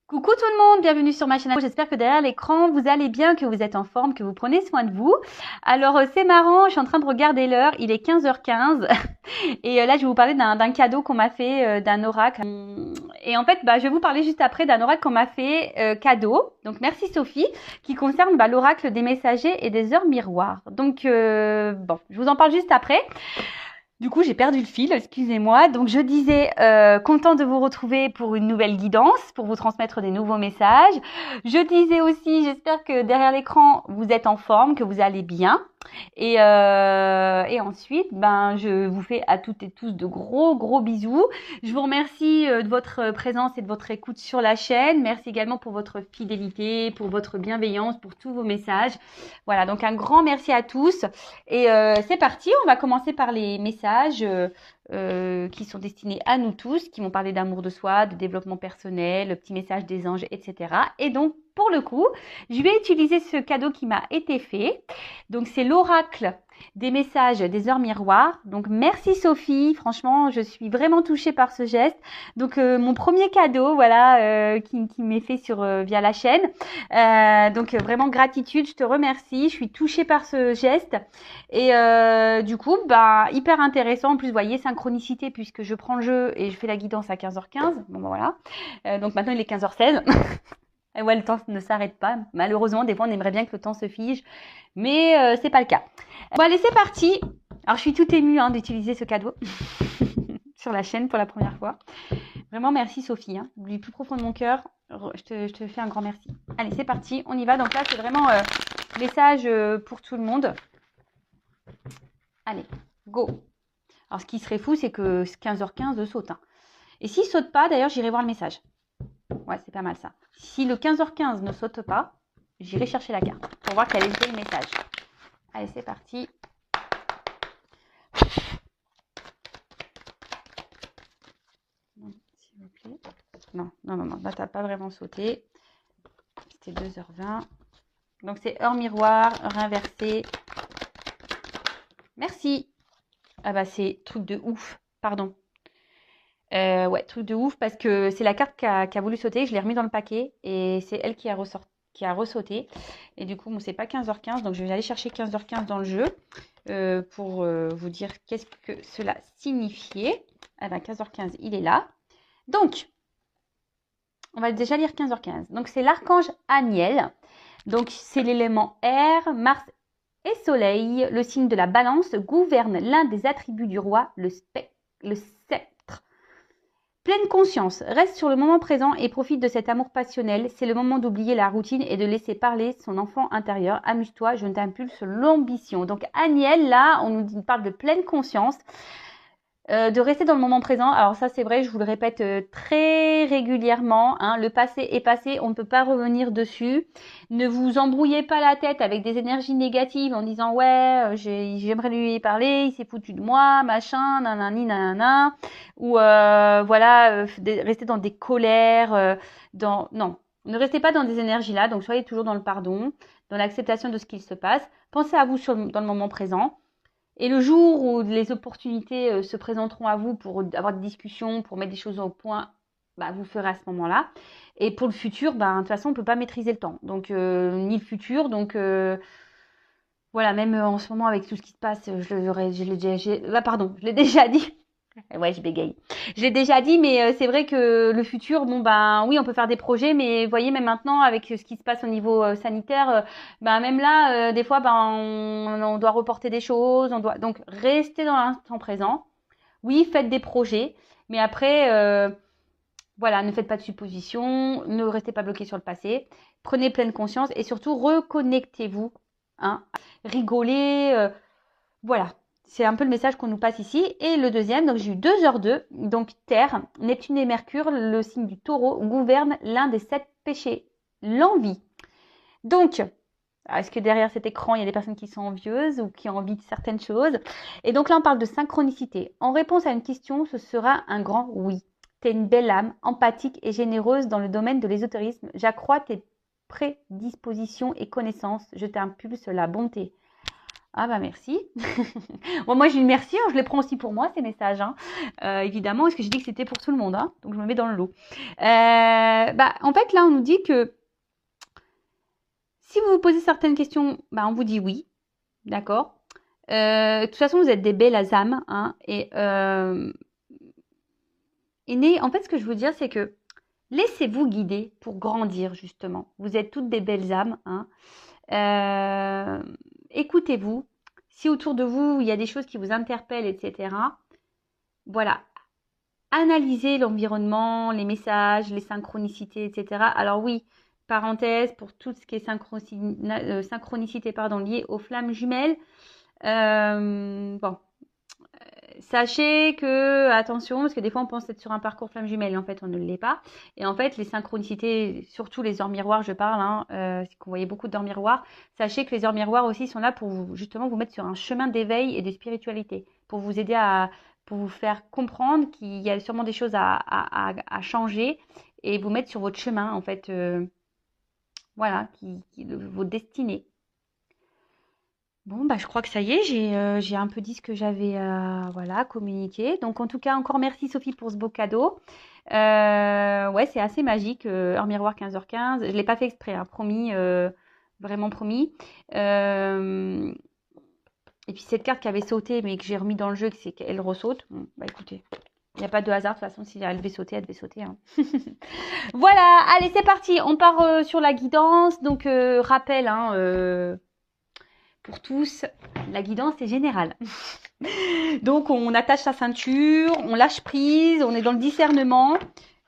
Coucou tout le monde, bienvenue sur ma chaîne. J'espère que derrière l'écran, vous allez bien, que vous êtes en forme, que vous prenez soin de vous. Alors, c'est marrant, je suis en train de regarder l'heure, il est 15h15. Et là, je vais vous parler d'un cadeau qu'on m'a fait, d'un oracle. Et en fait, je vais vous parler juste après d'un oracle qu'on m'a fait cadeau. Donc, merci Sophie, qui concerne l'oracle des messagers et des heures miroirs. Donc, bon, je vous en parle juste après. Du coup, j'ai perdu le fil, excusez-moi. Donc, je disais, content de vous retrouver pour une nouvelle guidance, pour vous transmettre des nouveaux messages. Je disais aussi, j'espère que derrière l'écran, vous êtes en forme, que vous allez bien. Et ensuite, je vous fais à toutes et tous de gros bisous. Je vous remercie de votre présence et de votre écoute sur la chaîne. Merci également pour votre fidélité, pour votre bienveillance, pour tous vos messages. Voilà, donc un grand merci à tous. Et c'est parti, on va commencer par les messages qui sont destinés à nous tous, qui vont parler d'amour de soi, de développement personnel, le petit message des anges, etc. Et donc, pour le coup, je vais utiliser ce cadeau qui m'a été fait. Donc, c'est l'oracle des messages des heures miroirs. Donc, merci Sophie. Franchement, je suis vraiment touchée par ce geste. Donc, mon premier cadeau, voilà, qui m'est fait via la chaîne. Donc, vraiment gratitude. Je te remercie. Je suis touchée par ce geste. Et du coup, hyper intéressant. En plus, vous voyez, synchronicité puisque je prends le jeu et je fais la guidance à 15h15. Bon, voilà. Donc, maintenant, il est 15h16. Et ouais, le temps ne s'arrête pas. Malheureusement, des fois, on aimerait bien que le temps se fige, mais c'est pas le cas. Bon, allez, c'est parti. Alors, je suis toute émue d'utiliser ce cadeau sur la chaîne pour la première fois. Vraiment, merci Sophie. Du plus profond de mon cœur, je te fais un grand merci. Allez, c'est parti. On y va. Donc là, c'est vraiment message pour tout le monde. Allez, go. Alors, ce qui serait fou, c'est que 15h15 saute. Et s'il saute pas, d'ailleurs, j'irai voir le message. Ouais, c'est pas mal ça. Si le 15h15 ne saute pas, j'irai chercher la carte pour voir quel est le message. Allez, c'est parti. Non, s'il vous plaît. Non, là, t'as pas vraiment sauté. C'était 2h20. Donc, c'est heure miroir, heure inversée. Merci. Ah c'est truc de ouf. Pardon. Ouais, truc de ouf parce que c'est la carte qui a voulu sauter. Je l'ai remis dans le paquet et c'est elle qui a ressauté. Et du coup, c'est pas 15h15. Donc, je vais aller chercher 15h15 dans le jeu pour vous dire qu'est-ce que cela signifiait. 15h15, il est là. Donc, on va déjà lire 15h15. Donc, c'est l'archange Aniel. Donc, c'est l'élément air, Mars et Soleil. Le signe de la balance gouverne l'un des attributs du roi, le sceptre. Pleine conscience, reste sur le moment présent et profite de cet amour passionnel. C'est le moment d'oublier la routine et de laisser parler son enfant intérieur. Amuse-toi, je t'impulse l'ambition. Donc Aniel, là, on nous parle de pleine conscience. De rester dans le moment présent. Alors ça, c'est vrai, je vous le répète très régulièrement. Le passé est passé, on ne peut pas revenir dessus. Ne vous embrouillez pas la tête avec des énergies négatives en disant « Ouais, j'aimerais lui parler, il s'est foutu de moi, machin, nanani, nanana. » Ou rester dans des colères. Non, ne restez pas dans des énergies-là. Donc, soyez toujours dans le pardon, dans l'acceptation de ce qu'il se passe. Pensez à vous dans le moment présent. Et le jour où les opportunités se présenteront à vous pour avoir des discussions, pour mettre des choses au point, vous ferez à ce moment-là. Et pour le futur, de toute façon, on ne peut pas maîtriser le temps. Donc, ni le futur. Donc, voilà, même en ce moment, avec tout ce qui se passe, je l'ai déjà dit. Ouais, je bégaye. Je l'ai déjà dit, mais c'est vrai que le futur, oui, on peut faire des projets, mais vous voyez, même maintenant, avec ce qui se passe au niveau sanitaire, même là, des fois, on doit reporter des choses, donc rester dans l'instant présent. Oui, faites des projets, mais après, voilà, ne faites pas de suppositions, ne restez pas bloqué sur le passé, prenez pleine conscience et surtout reconnectez-vous, rigolez, voilà. C'est un peu le message qu'on nous passe ici. Et le deuxième, donc j'ai eu 2h02. Donc Terre, Neptune et Mercure, le signe du taureau, gouvernent l'un des 7 péchés, l'envie. Donc, est-ce que derrière cet écran, il y a des personnes qui sont envieuses ou qui ont envie de certaines choses? Et donc là, on parle de synchronicité. En réponse à une question, ce sera un grand oui. Tu es une belle âme, empathique et généreuse dans le domaine de l'ésotérisme. J'accrois tes prédispositions et connaissances. Je t'impulse la bonté. Ah bah merci. Bon, moi je dis merci, hein, je les prends aussi pour moi ces messages, hein. Évidemment, parce que j'ai dit que c'était pour tout le monde, hein, donc je me mets dans le lot. Bah, en fait là on nous dit que si vous vous posez certaines questions, bah, on vous dit oui, d'accord. De toute façon vous êtes des belles âmes, hein, en fait ce que je veux dire c'est que laissez-vous guider pour grandir justement. Vous êtes toutes des belles âmes, hein. Écoutez-vous. Si autour de vous, il y a des choses qui vous interpellent, etc., voilà. Analysez l'environnement, les messages, les synchronicités, etc. Alors oui, parenthèse, pour tout ce qui est synchronicité liée aux flammes jumelles, bon, sachez que, attention, parce que des fois on pense être sur un parcours flamme jumelle et en fait on ne l'est pas. Et en fait, les synchronicités, surtout les heures miroirs, je parle, hein, si vous voyez beaucoup d'heures miroirs, sachez que les heures miroirs aussi sont là pour vous, justement vous mettre sur un chemin d'éveil et de spiritualité, pour vous aider pour vous faire comprendre qu'il y a sûrement des choses à changer et vous mettre sur votre chemin, en fait, voilà, votre destinée. Bon, bah, je crois que ça y est, j'ai un peu dit ce que j'avais voilà, communiqué. Donc, en tout cas, encore merci Sophie pour ce beau cadeau. Ouais, c'est assez magique. Heure miroir 15h15. Je ne l'ai pas fait exprès, hein, promis, vraiment promis. Et puis, cette carte qui avait sauté, mais que j'ai remis dans le jeu, c'est qu'elle ressaute. Bon, bah écoutez, il n'y a pas de hasard. De toute façon, si elle devait sauter, elle devait sauter, hein. Voilà, allez, c'est parti. On part sur la guidance. Donc, rappel, hein, pour tous, la guidance est générale. Donc, on attache sa ceinture, on lâche prise, on est dans le discernement.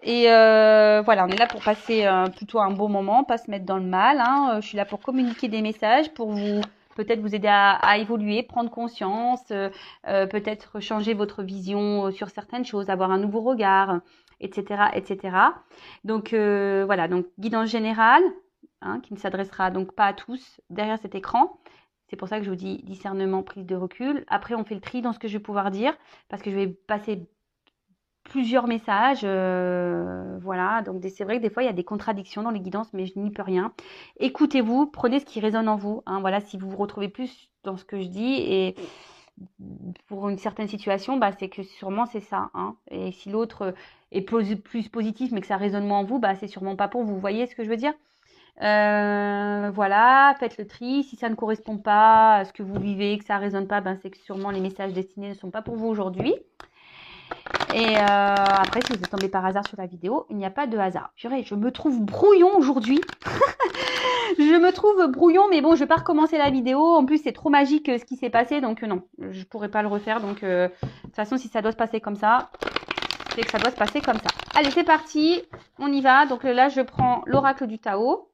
Et voilà, on est là pour passer plutôt un beau moment, pas se mettre dans le mal, hein. Je suis là pour communiquer des messages, pour vous peut-être vous aider à évoluer, prendre conscience, peut-être changer votre vision sur certaines choses, avoir un nouveau regard, etc., etc. Donc voilà, donc guidance générale, hein, qui ne s'adressera donc pas à tous derrière cet écran. C'est pour ça que je vous dis discernement, prise de recul. Après, on fait le tri dans ce que je vais pouvoir dire, parce que je vais passer plusieurs messages. Voilà, donc c'est vrai que des fois, il y a des contradictions dans les guidances, mais je n'y peux rien. Écoutez-vous, prenez ce qui résonne en vous, hein. Voilà, si vous vous retrouvez plus dans ce que je dis, et pour une certaine situation, bah, c'est que sûrement c'est ça, hein. Et si l'autre est plus positif, mais que ça résonne moins en vous, bah, c'est sûrement pas pour vous. Vous voyez ce que je veux dire? Voilà, faites le tri. Si ça ne correspond pas à ce que vous vivez, que ça ne résonne pas, ben c'est que sûrement les messages destinés ne sont pas pour vous aujourd'hui. Et après, si vous êtes tombé par hasard sur la vidéo, il n'y a pas de hasard. Purée, je me trouve brouillon aujourd'hui. Je me trouve brouillon, mais bon, je vais pas recommencer la vidéo. En plus, c'est trop magique ce qui s'est passé, donc non, je pourrais pas le refaire. Donc, de toute façon, si ça doit se passer comme ça, c'est que ça doit se passer comme ça. Allez, c'est parti, on y va. Donc là, je prends l'oracle du Tao.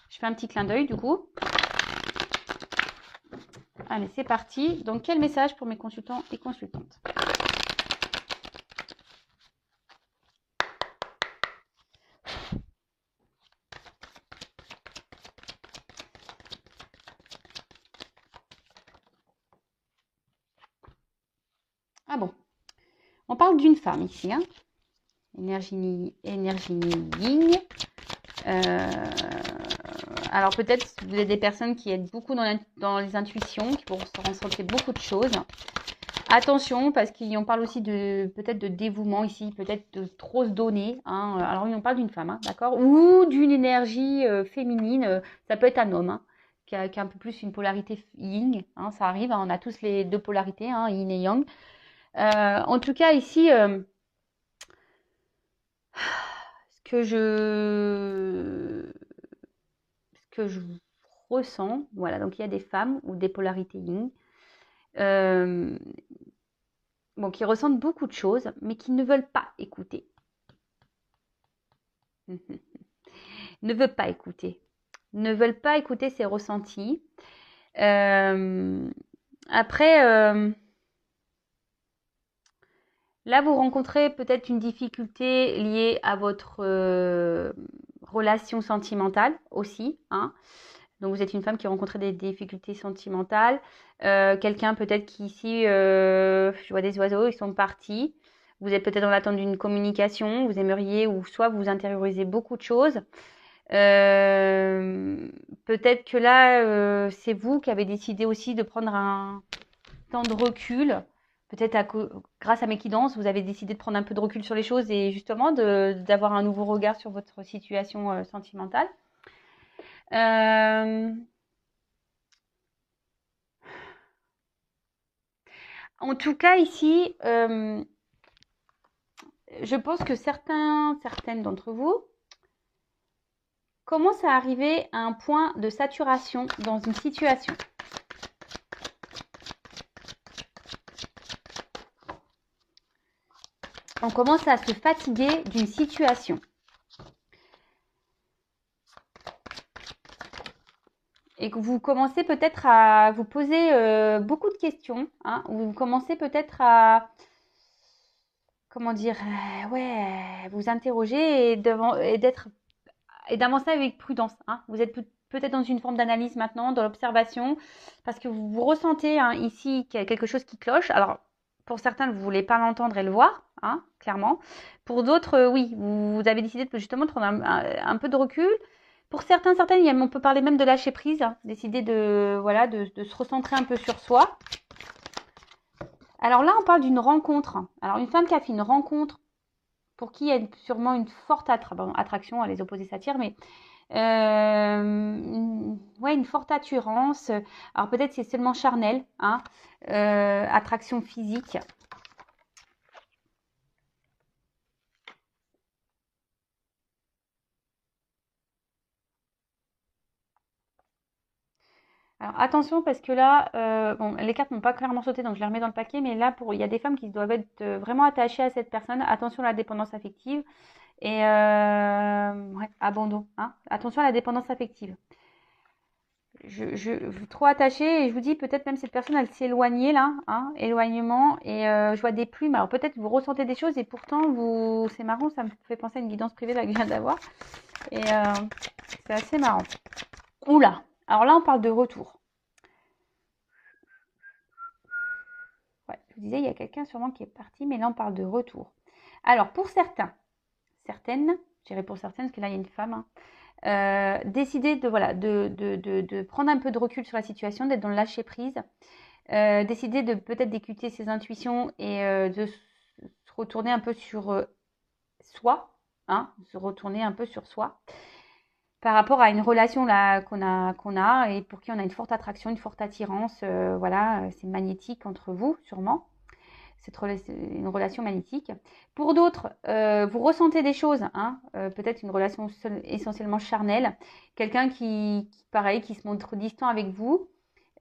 Je fais un petit clin d'œil du coup. Allez, c'est parti. Donc, quel message pour mes consultants et consultantes? Ah bon, on parle d'une femme ici, hein. Énergie yin. Alors peut-être vous êtes des personnes qui êtes beaucoup dans les intuitions, qui vont ressentir beaucoup de choses. Attention, parce qu'on parle aussi peut-être de dévouement ici, peut-être de trop se donner, hein. Alors oui, on parle d'une femme, hein, d'accord, ou d'une énergie féminine. Ça peut être un homme, hein, qui a un peu plus une polarité yin, hein, ça arrive, hein, on a tous les deux polarités, hein, yin et yang. En tout cas ici, ce que je ressens, voilà, donc il y a des femmes ou des polarités yin, bon, qui ressentent beaucoup de choses, mais qui ne veulent pas écouter. Ne veulent pas écouter. Ne veulent pas écouter ses ressentis. Après, là, vous rencontrez peut-être une difficulté liée à votre relation sentimentale aussi, hein. Donc, vous êtes une femme qui a rencontré des difficultés sentimentales. Quelqu'un peut-être qui ici, je vois des oiseaux, ils sont partis. Vous êtes peut-être en attente d'une communication. Vous aimeriez, ou soit vous intériorisez beaucoup de choses. Peut-être que là, c'est vous qui avez décidé aussi de prendre un temps de recul. Peut-être grâce à mes guidances, vous avez décidé de prendre un peu de recul sur les choses et justement d'avoir un nouveau regard sur votre situation sentimentale. Euh, En tout cas, ici, je pense que certaines d'entre vous commencent à arriver à un point de saturation dans une situation. On commence à se fatiguer d'une situation. Et que vous commencez peut-être à vous poser beaucoup de questions, hein, vous commencez peut-être à, comment dire, ouais, vous interroger et d'avancer avec prudence. Hein. Vous êtes peut-être dans une forme d'analyse maintenant, dans l'observation, parce que vous ressentez hein, ici qu'il y a quelque chose qui cloche. Alors, pour certains, vous ne voulez pas l'entendre et le voir, hein, clairement. Pour d'autres, oui, vous avez décidé de, justement de prendre un peu de recul. Pour certaines, on peut parler même de lâcher prise, hein, décider de se recentrer un peu sur soi. Alors là, on parle d'une rencontre. Alors, une femme qui a fait une rencontre, pour qui il y a sûrement une forte attraction, les opposés s'attirent, mais une forte attirance. Alors peut-être c'est seulement charnel, hein, attraction physique. Alors attention parce que là, bon, les cartes n'ont pas clairement sauté, donc je les remets dans le paquet, mais là, il y a des femmes qui doivent être vraiment attachées à cette personne. Attention à la dépendance affective et abandon. Hein. Attention à la dépendance affective. Trop attachée et je vous dis peut-être même cette personne elle s'est éloignée là, hein, éloignement et je vois des plumes. Alors peut-être vous ressentez des choses et pourtant c'est marrant, ça me fait penser à une guidance privée là que je viens d'avoir et c'est assez marrant. Oula, alors là on parle de retour. Ouais, je vous disais il y a quelqu'un sûrement qui est parti, mais là on parle de retour. Alors pour certaines, je dirais pour certaines parce que là il y a une femme. Hein, décider de prendre un peu de recul sur la situation, d'être dans le lâcher prise, décider de peut-être d'écouter ses intuitions et de se retourner un peu sur soi, hein, se retourner un peu sur soi par rapport à une relation là qu'on a et pour qui on a une forte attraction, une forte attirance, voilà, c'est magnétique entre vous sûrement. C'est une relation magnétique. Pour d'autres, vous ressentez des choses, hein, peut-être une relation essentiellement charnelle, quelqu'un pareil, qui se montre distant avec vous.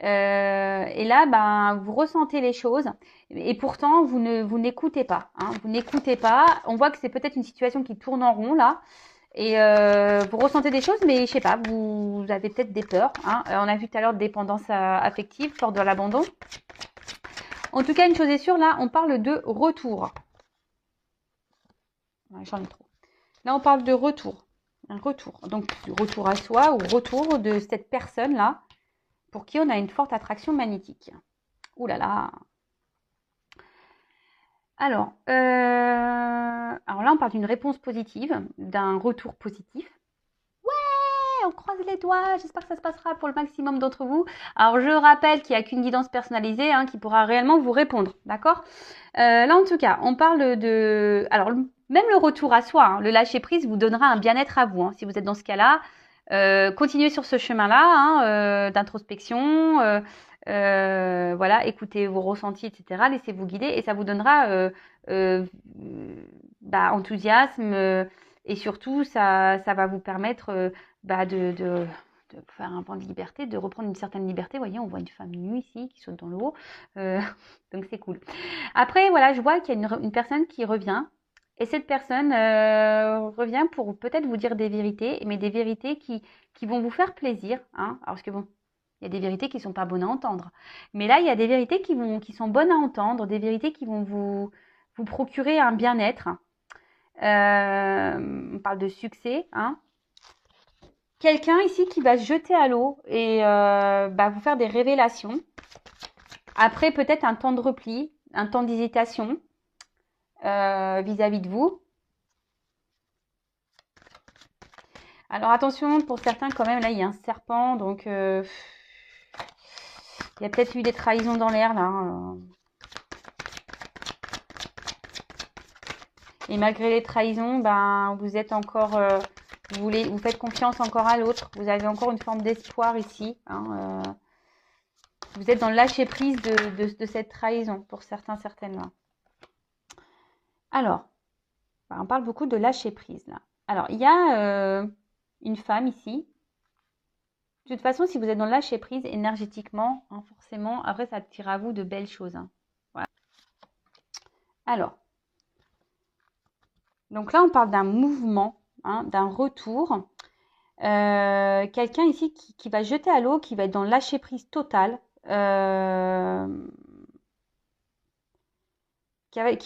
Et là, ben, vous ressentez les choses et pourtant, vous n'écoutez pas. Hein, vous n'écoutez pas. On voit que c'est peut-être une situation qui tourne en rond là. Et vous ressentez des choses, mais je sais pas, vous avez peut-être des peurs. Hein. On a vu tout à l'heure dépendance affective, peur de l'abandon. En tout cas, une chose est sûre, là, on parle de retour. Ouais, j'en ai trop. Là, on parle de retour. Un retour. Donc, retour à soi ou retour de cette personne-là pour qui on a une forte attraction magnétique. Ouh là là. Alors là, on parle d'une réponse positive, d'un retour positif. On croise les doigts, j'espère que ça se passera pour le maximum d'entre vous. Alors je rappelle qu'il n'y a qu'une guidance personnalisée hein, qui pourra réellement vous répondre, d'accord là en tout cas, on parle de... Alors même le retour à soi, hein, le lâcher prise vous donnera un bien-être à vous. Hein, si vous êtes dans ce cas-là, continuez sur ce chemin-là hein, d'introspection, voilà, écoutez vos ressentis, etc. Laissez-vous guider et ça vous donnera enthousiasme et surtout ça va vous permettre de faire un point de liberté, de reprendre une certaine liberté. Vous voyez, on voit une femme nue ici qui saute dans l'eau. Donc c'est cool. Après, voilà, je vois qu'il y a une personne qui revient. Et cette personne revient pour peut-être vous dire des vérités, mais des vérités qui vont vous faire plaisir. Hein. Alors, parce que bon, il y a des vérités qui ne sont pas bonnes à entendre. Mais là, il y a des vérités qui sont bonnes à entendre, des vérités qui vont vous procurer un bien-être. On parle de succès, hein. Quelqu'un ici qui va se jeter à l'eau et vous faire des révélations. Après, peut-être un temps de repli, un temps d'hésitation vis-à-vis de vous. Alors attention, pour certains quand même, là il y a un serpent, donc il y a peut-être eu des trahisons dans l'air là. Et malgré les trahisons, ben vous êtes encore, vous faites confiance encore à l'autre. Vous avez encore une forme d'espoir ici. Hein, vous êtes dans le lâcher prise de cette trahison pour certains, certaines là. Alors, on parle beaucoup de lâcher prise là. Alors il y a une femme ici. De toute façon, si vous êtes dans le lâcher prise énergétiquement, hein, forcément, après ça attire à vous de belles choses. Hein. Voilà. Alors, donc là on parle d'un mouvement, hein, d'un retour. Quelqu'un ici qui va jeter à l'eau, qui va être dans le lâcher prise total, qui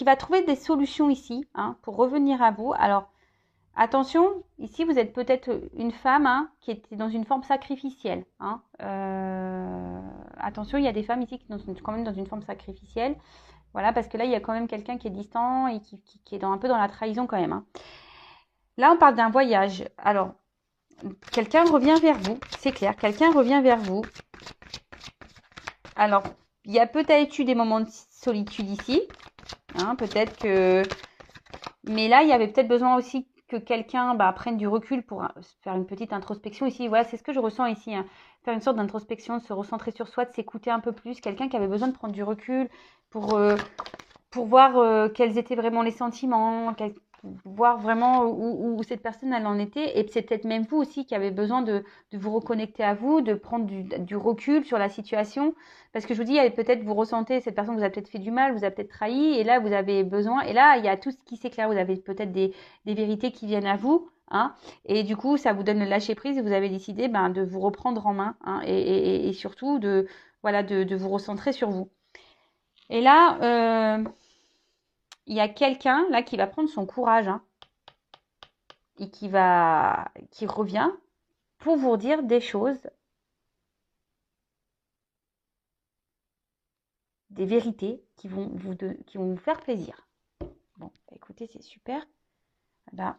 va trouver des solutions ici, hein, pour revenir à vous. Alors attention, ici vous êtes peut-être une femme, hein, qui était dans une forme sacrificielle. Hein. Attention, il y a des femmes ici qui sont quand même dans une forme sacrificielle. Voilà, parce que là il y a quand même quelqu'un qui est distant et qui est un peu dans la trahison quand même. Hein. Là on parle d'un voyage. Alors quelqu'un revient vers vous, c'est clair, quelqu'un revient vers vous. Alors, il y a peut-être eu des moments de solitude ici, hein, peut-être que... Mais là, il y avait peut-être besoin aussi que quelqu'un prenne du recul pour faire une petite introspection ici. Voilà, c'est ce que je ressens ici, hein. Faire une sorte d'introspection, de se recentrer sur soi, de s'écouter un peu plus. Quelqu'un qui avait besoin de prendre du recul pour voir quels étaient vraiment les sentiments, voir vraiment où cette personne elle en était. Et c'est peut-être même vous aussi qui avez besoin de vous reconnecter à vous, de prendre du recul sur la situation. Parce que je vous dis, peut-être vous ressentez, cette personne vous a peut-être fait du mal, vous a peut-être trahi, et là vous avez besoin, et là il y a tout ce qui s'éclaire, vous avez peut-être des vérités qui viennent à vous. Hein, et du coup, ça vous donne le lâcher prise et vous avez décidé de vous reprendre en main, hein, et surtout de vous recentrer sur vous. Et là, il y a quelqu'un là qui va prendre son courage, hein, et qui revient pour vous dire des choses, des vérités qui vont vous faire plaisir. Bon, écoutez, c'est super. Là,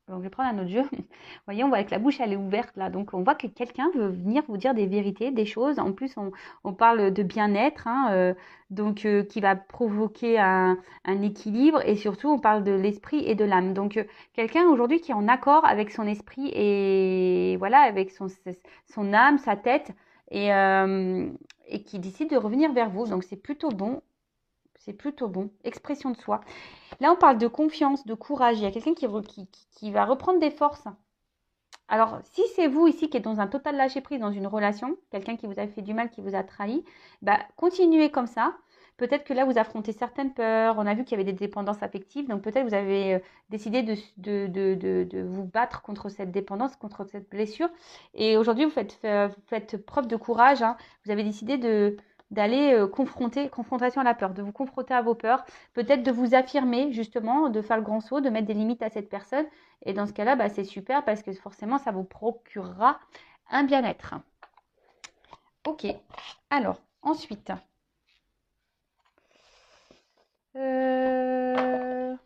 donc je vais prendre un autre jeu. Vous voyez, on voit que la bouche elle est ouverte là, donc on voit que quelqu'un veut venir vous dire des vérités, des choses. En plus, on parle de bien-être, hein, donc qui va provoquer un équilibre, et surtout on parle de l'esprit et de l'âme. Donc quelqu'un aujourd'hui qui est en accord avec son esprit et voilà, avec son âme, sa tête, et qui décide de revenir vers vous. Donc c'est plutôt bon. C'est plutôt bon. Expression de soi. Là, on parle de confiance, de courage. Il y a quelqu'un qui va reprendre des forces. Alors, si c'est vous ici qui êtes dans un total lâcher-prise dans une relation, quelqu'un qui vous a fait du mal, qui vous a trahi, continuez comme ça. Peut-être que là, vous affrontez certaines peurs. On a vu qu'il y avait des dépendances affectives. Donc, peut-être vous avez décidé de vous battre contre cette dépendance, contre cette blessure. Et aujourd'hui, vous faites preuve de courage. Hein. Vous avez décidé d'aller confrontation à la peur, de vous confronter à vos peurs, peut-être de vous affirmer justement, de faire le grand saut, de mettre des limites à cette personne. Et dans ce cas-là, c'est super parce que forcément, ça vous procurera un bien-être. Ok, alors, ensuite. Alors,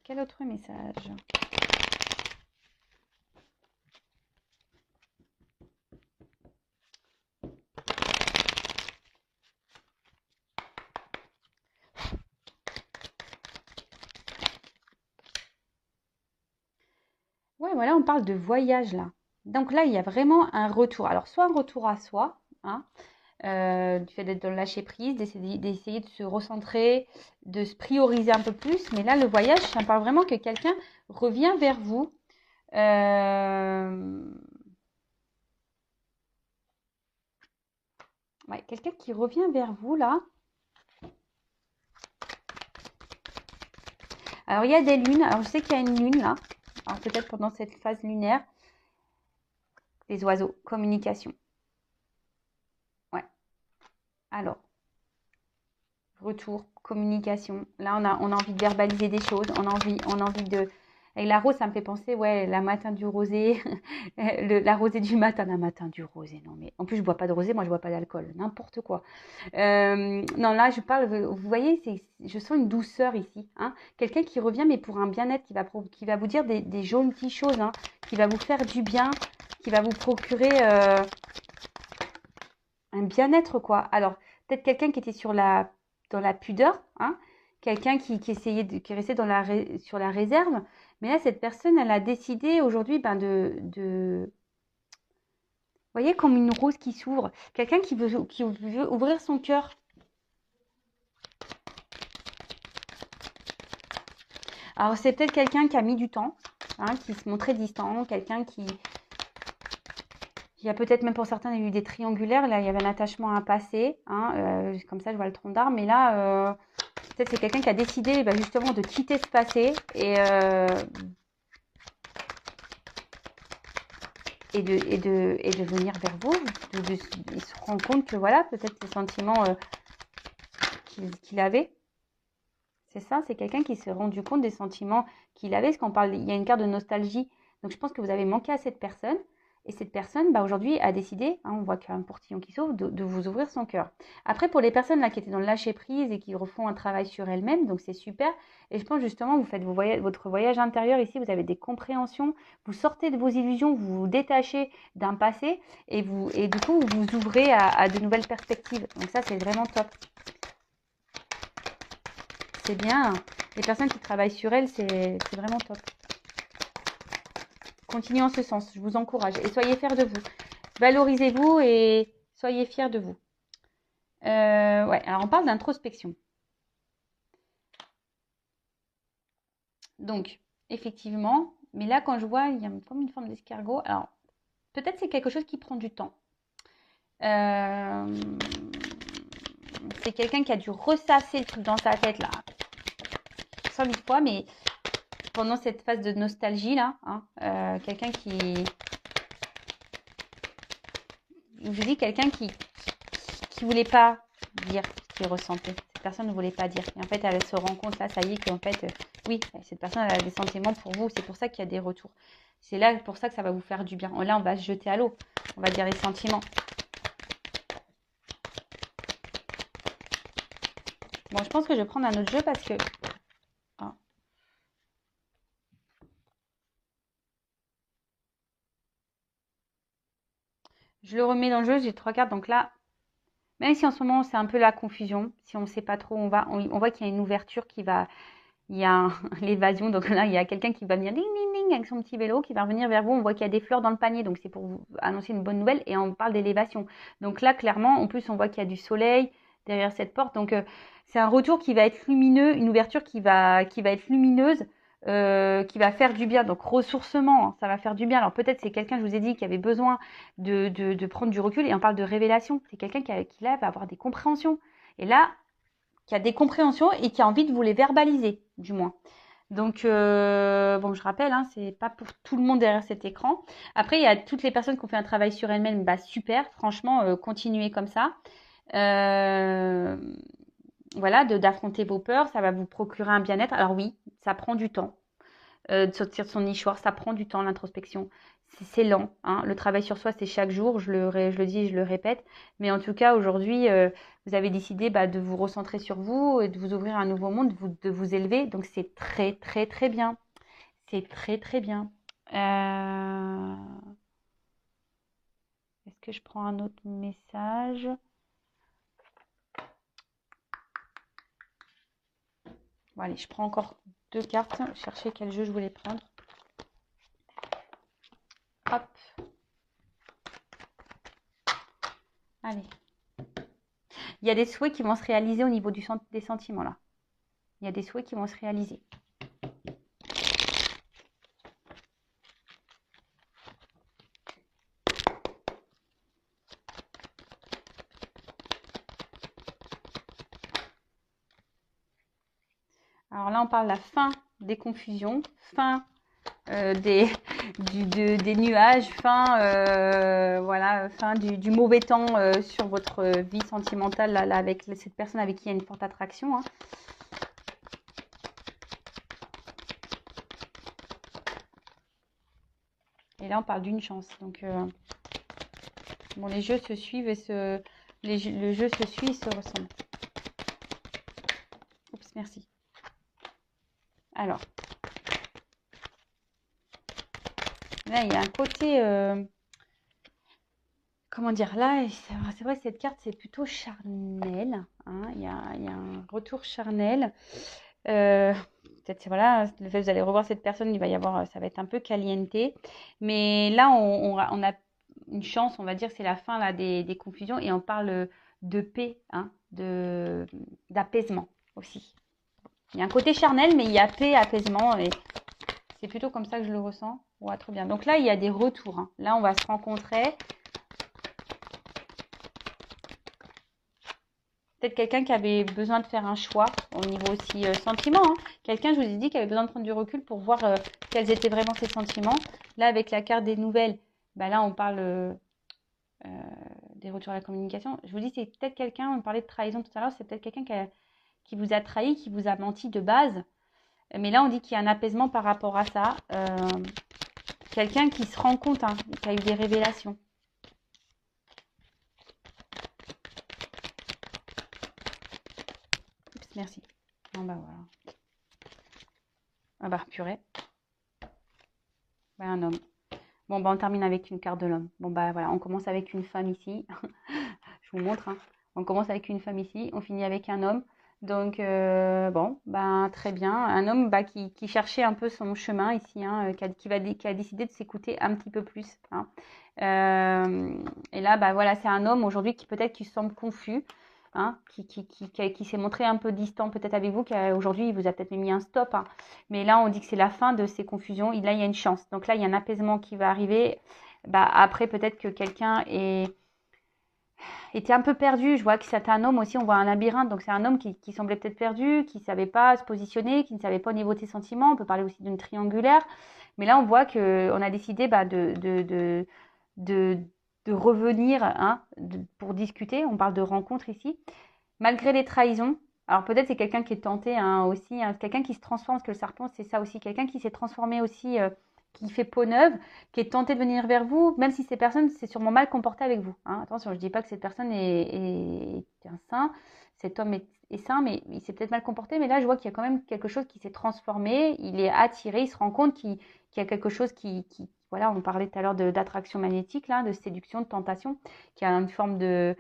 quel autre message ? Ouais, voilà, on parle de voyage là. Donc là, il y a vraiment un retour. Alors, soit un retour à soi, hein, du fait d'être dans le lâcher prise, d'essayer de se recentrer, de se prioriser un peu plus. Mais là, le voyage, ça parle vraiment que quelqu'un revient vers vous. Ouais, quelqu'un qui revient vers vous là. Alors, il y a des lunes. Alors, je sais qu'il y a une lune là. Alors, peut-être pendant cette phase lunaire. Les oiseaux, communication. Ouais. Alors, retour, communication. Là, on a envie de verbaliser des choses. On a envie Et la rose, ça me fait penser, ouais, la matin du rosé, la rosée du matin, la matin du rosé. Non, mais en plus, je bois pas de rosé, moi, je bois pas d'alcool, n'importe quoi. Non, là, je parle, vous voyez, je sens une douceur ici. Hein. Quelqu'un qui revient, mais pour un bien-être, qui va vous dire des jolies choses, hein, qui va vous faire du bien, qui va vous procurer un bien-être, quoi. Alors, peut-être quelqu'un qui était dans la pudeur, hein, quelqu'un qui essayait qui restait sur la réserve. Mais là, cette personne, elle a décidé aujourd'hui ben, vous voyez, comme une rose qui s'ouvre. Quelqu'un qui veut ouvrir son cœur. Alors, c'est peut-être quelqu'un qui a mis du temps, hein, qui se montrait distant, quelqu'un qui... Il y a peut-être même pour certains, il y a eu des triangulaires. Là, il y avait un attachement à un passé. Hein, comme ça, je vois le tronc d'arbre. Mais là, peut-être c'est quelqu'un qui a décidé ben, justement de quitter ce passé et de venir vers vous. Il se rend compte que voilà, peut-être ces sentiments qu'il avait. C'est ça, c'est quelqu'un qui s'est rendu compte des sentiments qu'il avait. Parce qu'on parle, il y a une carte de nostalgie. Donc je pense que vous avez manqué à cette personne. Et cette personne, bah, aujourd'hui, a décidé, hein, on voit qu'il y a un portillon qui s'ouvre, de vous ouvrir son cœur. Après, pour les personnes là qui étaient dans le lâcher-prise et qui refont un travail sur elles-mêmes, donc c'est super. Et je pense justement, vous faites votre voyage intérieur ici, vous avez des compréhensions, vous sortez de vos illusions, vous vous détachez d'un passé et du coup, vous vous ouvrez à de nouvelles perspectives. Donc ça, c'est vraiment top. C'est bien. Les personnes qui travaillent sur elles, c'est vraiment top. Continuez en ce sens, je vous encourage. Et soyez fiers de vous. Valorisez-vous et soyez fiers de vous. Ouais, alors on parle d'introspection. Donc, effectivement, mais là, quand je vois, il y a comme une forme d'escargot. Alors, peut-être c'est quelque chose qui prend du temps. C'est quelqu'un qui a dû ressasser le truc dans sa tête, là. 100 000 fois, mais pendant cette phase de nostalgie, là, hein, quelqu'un qui... Je vous dis, quelqu'un qui voulait pas dire ce qu'il ressentait. Cette personne ne voulait pas dire. Et en fait, elle se rend compte, là, ça y est, qu'en fait, oui, cette personne, elle a des sentiments pour vous. C'est pour ça qu'il y a des retours. C'est là pour ça que ça va vous faire du bien. Là, on va se jeter à l'eau. On va dire les sentiments. Bon, je pense que je vais prendre un autre jeu parce que... Ah. Je le remets dans le jeu, j'ai 3 cartes. Donc là, même si en ce moment, c'est un peu la confusion, si on ne sait pas trop, on voit qu'il y a une ouverture qui va... Il y a l'évasion, donc là, il y a quelqu'un qui va venir ding, ding, ding, avec son petit vélo, qui va revenir vers vous. On voit qu'il y a des fleurs dans le panier, donc c'est pour vous annoncer une bonne nouvelle. Et on parle d'élévation. Donc là, clairement, en plus, on voit qu'il y a du soleil derrière cette porte. Donc, c'est un retour qui va être lumineux, une ouverture qui va être lumineuse, qui va faire du bien. Donc, ressourcement, hein, ça va faire du bien. Alors, peut-être c'est quelqu'un, je vous ai dit, qui avait besoin de prendre du recul. Et on parle de révélation. C'est quelqu'un qui là, va avoir des compréhensions. Et là, qui a des compréhensions et qui a envie de vous les verbaliser, du moins. Donc, bon, je rappelle, hein, c'est pas pour tout le monde derrière cet écran. Après, il y a toutes les personnes qui ont fait un travail sur elles-mêmes, bah super, franchement, continuez comme ça. Voilà, d'affronter vos peurs, ça va vous procurer un bien-être. Alors oui, ça prend du temps. De sortir de son nichoir, ça prend du temps, l'introspection. C'est lent. Hein. Le travail sur soi, c'est chaque jour, je le dis, je le répète. Mais en tout cas, aujourd'hui, vous avez décidé de vous recentrer sur vous et de vous ouvrir à un nouveau monde, de vous élever. Donc, c'est très, très, très bien. C'est très, très bien. Est-ce que je prends un autre message? Bon, allez, je prends encore 2 cartes. Chercher quel jeu je voulais prendre. Hop. Allez. Il y a des souhaits qui vont se réaliser au niveau des sentiments là. Il y a des souhaits qui vont se réaliser. Alors là, on parle de la fin des confusions, fin des nuages, fin, voilà, fin du mauvais temps sur votre vie sentimentale là, avec cette personne avec qui il y a une forte attraction. Hein. Et là, on parle d'une chance. Donc, bon, les jeux se suivent et le jeu se suit et se ressemble. Oups, merci. Alors, là, il y a un côté... comment dire, là, c'est vrai que cette carte, c'est plutôt charnel. Hein, il y a un retour charnel. Peut-être, voilà, le fait que vous allez revoir cette personne, il va y avoir, ça va être un peu caliente. Mais là, on a une chance, on va dire, c'est la fin là, des confusions. Et on parle de paix, hein, d'apaisement aussi. Il y a un côté charnel, mais il y a paix, apaisement. Et c'est plutôt comme ça que je le ressens. Ouais, trop bien. Donc là, il y a des retours. Hein. Là, on va se rencontrer. Peut-être quelqu'un qui avait besoin de faire un choix au niveau aussi sentiment. Hein. Quelqu'un, je vous ai dit, qui avait besoin de prendre du recul pour voir quels étaient vraiment ses sentiments. Là, avec la carte des nouvelles, bah là, on parle des retours à la communication. Je vous dis, c'est peut-être quelqu'un, on parlait de trahison tout à l'heure, c'est peut-être quelqu'un qui vous a trahi, qui vous a menti de base. Mais là, on dit qu'il y a un apaisement par rapport à ça. Quelqu'un qui se rend compte, hein, qui a eu des révélations. Oups, merci. Bon, bah voilà. Ah bah, purée. Bah, un homme. Bon, bah, on termine avec une carte de l'homme. Bon, bah voilà, on commence avec une femme ici. Je vous montre. Hein. On commence avec une femme ici, on finit avec un homme. Donc, bon, bah, très bien. Un homme bah, qui cherchait un peu son chemin ici, hein, qui a décidé de s'écouter un petit peu plus. Hein. Et là, bah, voilà, c'est un homme aujourd'hui qui peut-être qui se semble confus. Hein, qui s'est montré un peu distant peut-être avec vous, qu'aujourd'hui il vous a peut-être mis un stop. Hein. Mais là, on dit que c'est la fin de ces confusions. Là, il y a une chance. Donc là, il y a un apaisement qui va arriver. Bah, après, peut-être que quelqu'un était un peu perdu. Je vois que c'est un homme aussi, on voit un labyrinthe. Donc c'est un homme qui semblait peut-être perdu, qui ne savait pas se positionner, qui ne savait pas au niveau de ses sentiments. On peut parler aussi d'une triangulaire. Mais là, on voit qu'on a décidé bah, de revenir hein, pour discuter. On parle de rencontre ici. Malgré les trahisons. Alors peut-être c'est quelqu'un qui est tenté hein, aussi. Hein, quelqu'un qui se transforme, parce que le serpent, c'est ça aussi. Quelqu'un qui s'est transformé aussi, qui fait peau neuve, qui est tenté de venir vers vous, même si ces personnes s'est sûrement mal comportée avec vous. Hein. Attention, je ne dis pas que cette personne est un saint. Cet homme est saint, mais il s'est peut-être mal comporté. Mais là, je vois qu'il y a quand même quelque chose qui s'est transformé. Il est attiré, il se rend compte qu'il y a quelque chose voilà, on parlait tout à l'heure d'attraction magnétique, là, de séduction, de tentation, qui a une forme de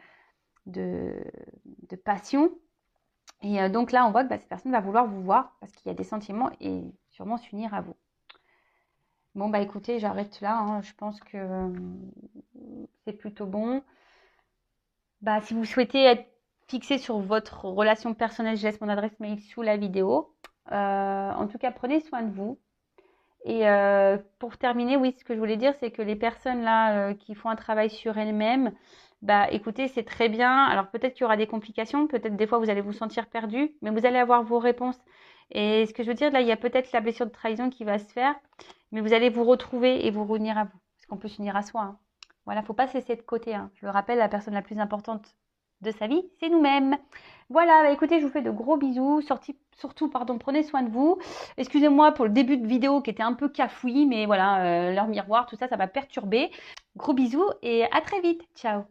passion. Et donc là, on voit que bah, cette personne va vouloir vous voir parce qu'il y a des sentiments et sûrement s'unir à vous. Bon, bah écoutez, j'arrête là. Hein. Je pense que c'est plutôt bon. Bah, si vous souhaitez être fixé sur votre relation personnelle, je laisse mon adresse mail sous la vidéo. En tout cas, prenez soin de vous. Et pour terminer, oui, ce que je voulais dire, c'est que les personnes là qui font un travail sur elles-mêmes, bah écoutez, c'est très bien. Alors peut-être qu'il y aura des complications, peut-être des fois vous allez vous sentir perdu, mais vous allez avoir vos réponses. Et ce que je veux dire, là, il y a peut-être la blessure de trahison qui va se faire, mais vous allez vous retrouver et vous revenir à vous. Parce qu'on peut s'unir à soi. Hein. Voilà, faut pas se laisser de côté. Hein. Je le rappelle, la personne la plus importante de sa vie, c'est nous-mêmes. Voilà, bah écoutez, je vous fais de gros bisous. Surtout, pardon, prenez soin de vous. Excusez-moi pour le début de vidéo qui était un peu cafouillis, mais voilà, leur miroir, tout ça, ça m'a perturbé. Gros bisous et à très vite. Ciao.